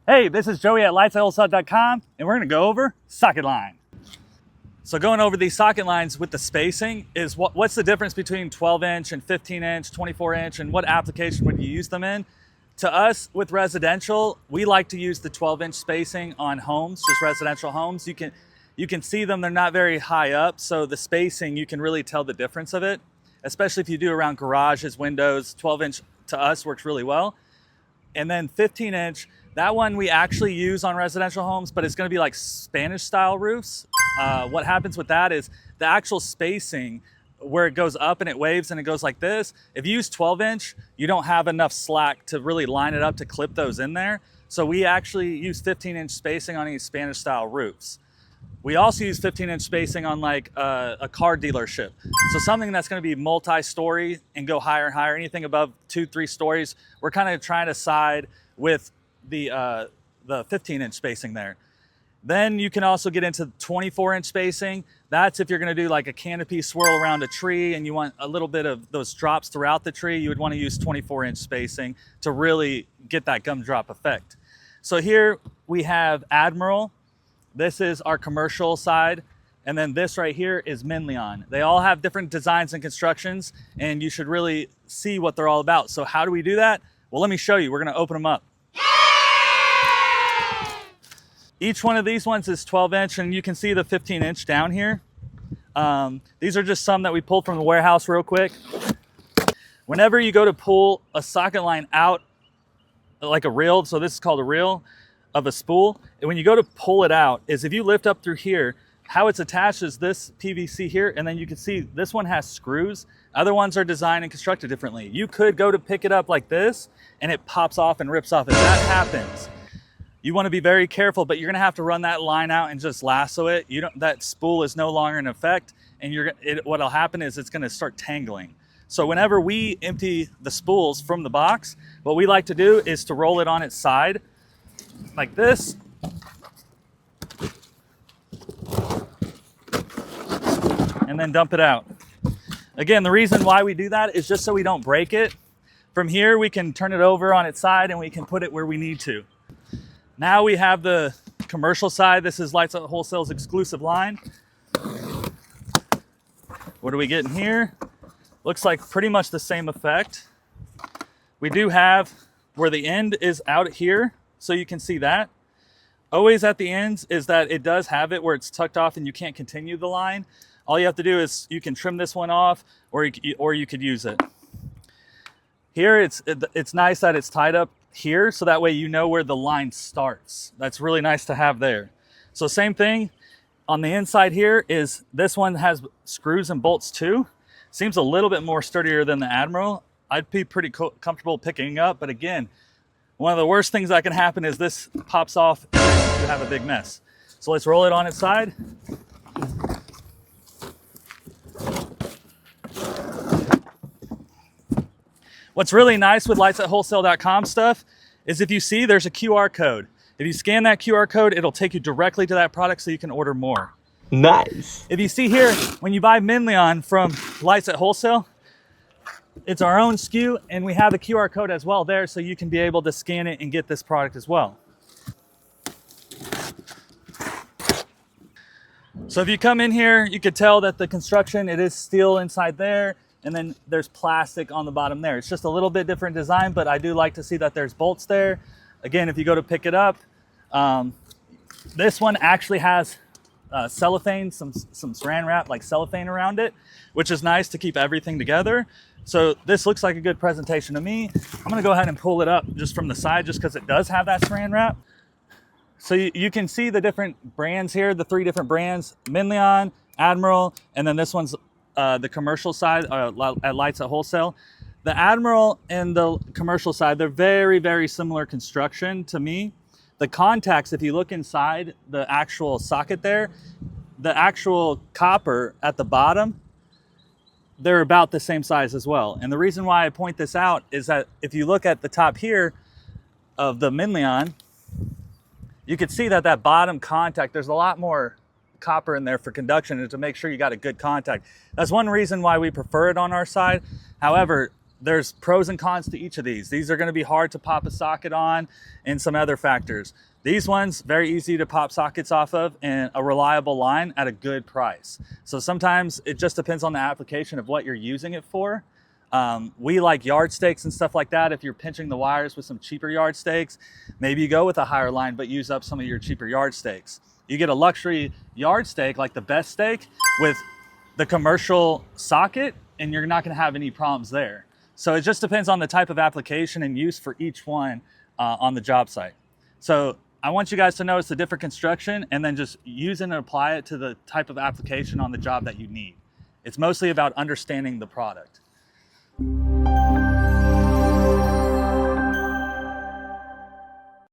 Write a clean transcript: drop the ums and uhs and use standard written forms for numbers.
Hey, this is Joey at lightsatwholesale.com, and we're gonna go over socket line. So going over these socket lines with the spacing is what's the difference between 12-inch and 15-inch, 24-inch, and what application would you use them in? To us, with residential, we like to use the 12-inch spacing on homes, just residential homes. You can see them, they're not very high up, so the spacing, you can really tell the difference of it, especially if you do around garages, windows. 12-inch to us works really well. And then 15-inch, that one we actually use on residential homes, but it's gonna be like Spanish style roofs. What happens with that is the actual spacing where it goes up and it waves and it goes like this. If you use 12-inch, you don't have enough slack to really line it up to clip those in there. So we actually use 15-inch spacing on these Spanish style roofs. We also use 15-inch spacing on like a car dealership. So something that's gonna be multi-story and go higher and higher, anything above 2-3 stories, we're kind of trying to side with the 15-inch spacing there. Then you can also get into 24-inch spacing. That's if you're gonna do like a canopy swirl around a tree and you want a little bit of those drops throughout the tree, you would wanna use 24-inch spacing to really get that gumdrop effect. So here we have Admiral. This is our commercial side. And then this right here is Minleon. They all have different designs and constructions, and you should really see what they're all about. So how do we do that? Well, let me show you. We're gonna open them up. Each one of these ones is 12-inch, and you can see the 15-inch down here. These are just some that we pulled from the warehouse real quick. Whenever you go to pull a socket line out, like a reel, so this is called a reel of a spool, and when you go to pull it out, is if you lift up through here, how it's attached is this PVC here, and then you can see this one has screws. Other ones are designed and constructed differently. You could go to pick it up like this, and it pops off and rips off. If that happens, you want to be very careful, but you're gonna have to run that line out and just lasso it. That spool is no longer in effect, and what'll happen is it's gonna start tangling. So whenever we empty the spools from the box, what we like to do is to roll it on its side, like this. And then dump it out. Again, the reason why we do that is just so we don't break it. From here, we can turn it over on its side and we can put it where we need to. Now we have the commercial side. This is Lights Out Wholesale's exclusive line. What do we get in here? Looks like pretty much the same effect. We do have where the end is out here, so you can see that. Always at the ends is that it does have it where it's tucked off and you can't continue the line. All you have to do is you can trim this one off, or you could use it. Here it's nice that it's tied up here, so that way you know where the line starts. That's really nice to have there. So same thing on the inside here is this one has screws and bolts too. Seems a little bit more sturdier than the Admiral. I'd be pretty comfortable picking up, but again, one of the worst things that can happen is this pops off and you have a big mess. So let's roll it on its side. What's really nice with lightsatwholesale.com stuff is if you see there's a QR code. If you scan that QR code, it'll take you directly to that product so you can order more. Nice. If you see here, when you buy Minleon from Lights Out Wholesale, it's our own SKU, and we have a QR code as well there, so you can be able to scan it and get this product as well. So if you come in here, you could tell that the construction, it is steel inside there, and then there's plastic on the bottom there. It's just a little bit different design, but I do like to see that there's bolts there. Again, if you go to pick it up, this one actually has cellophane, some saran wrap, like cellophane around it, which is nice to keep everything together. So this looks like a good presentation to me. I'm gonna go ahead and pull it up just from the side, just because it does have that saran wrap. So you can see the different brands here, the 3 different brands: Minleon, Admiral, and then this one's the commercial side at Lights Out Wholesale. The Admiral and the commercial side, they're very, very similar construction to me. The contacts, if you look inside the actual socket there, the actual copper at the bottom, they're about the same size as well. And the reason why I point this out is that if you look at the top here of the Minleon, you can see that bottom contact, there's a lot more copper in there for conduction and to make sure you got a good contact. That's one reason why we prefer it on our side. However, there's pros and cons to each of these. These are going to be hard to pop a socket on, and some other factors. These ones, very easy to pop sockets off of, and a reliable line at a good price. So sometimes it just depends on the application of what you're using it for. We like yardsticks and stuff like that. If you're pinching the wires with some cheaper yardsticks, maybe you go with a higher line, but use up some of your cheaper yardsticks. You get a luxury yardstick like the Best Stake with the commercial socket, and you're not going to have any problems there. So it just depends on the type of application and use for each one on the job site. So I want you guys to notice the different construction and then just use and apply it to the type of application on the job that you need. It's mostly about understanding the product.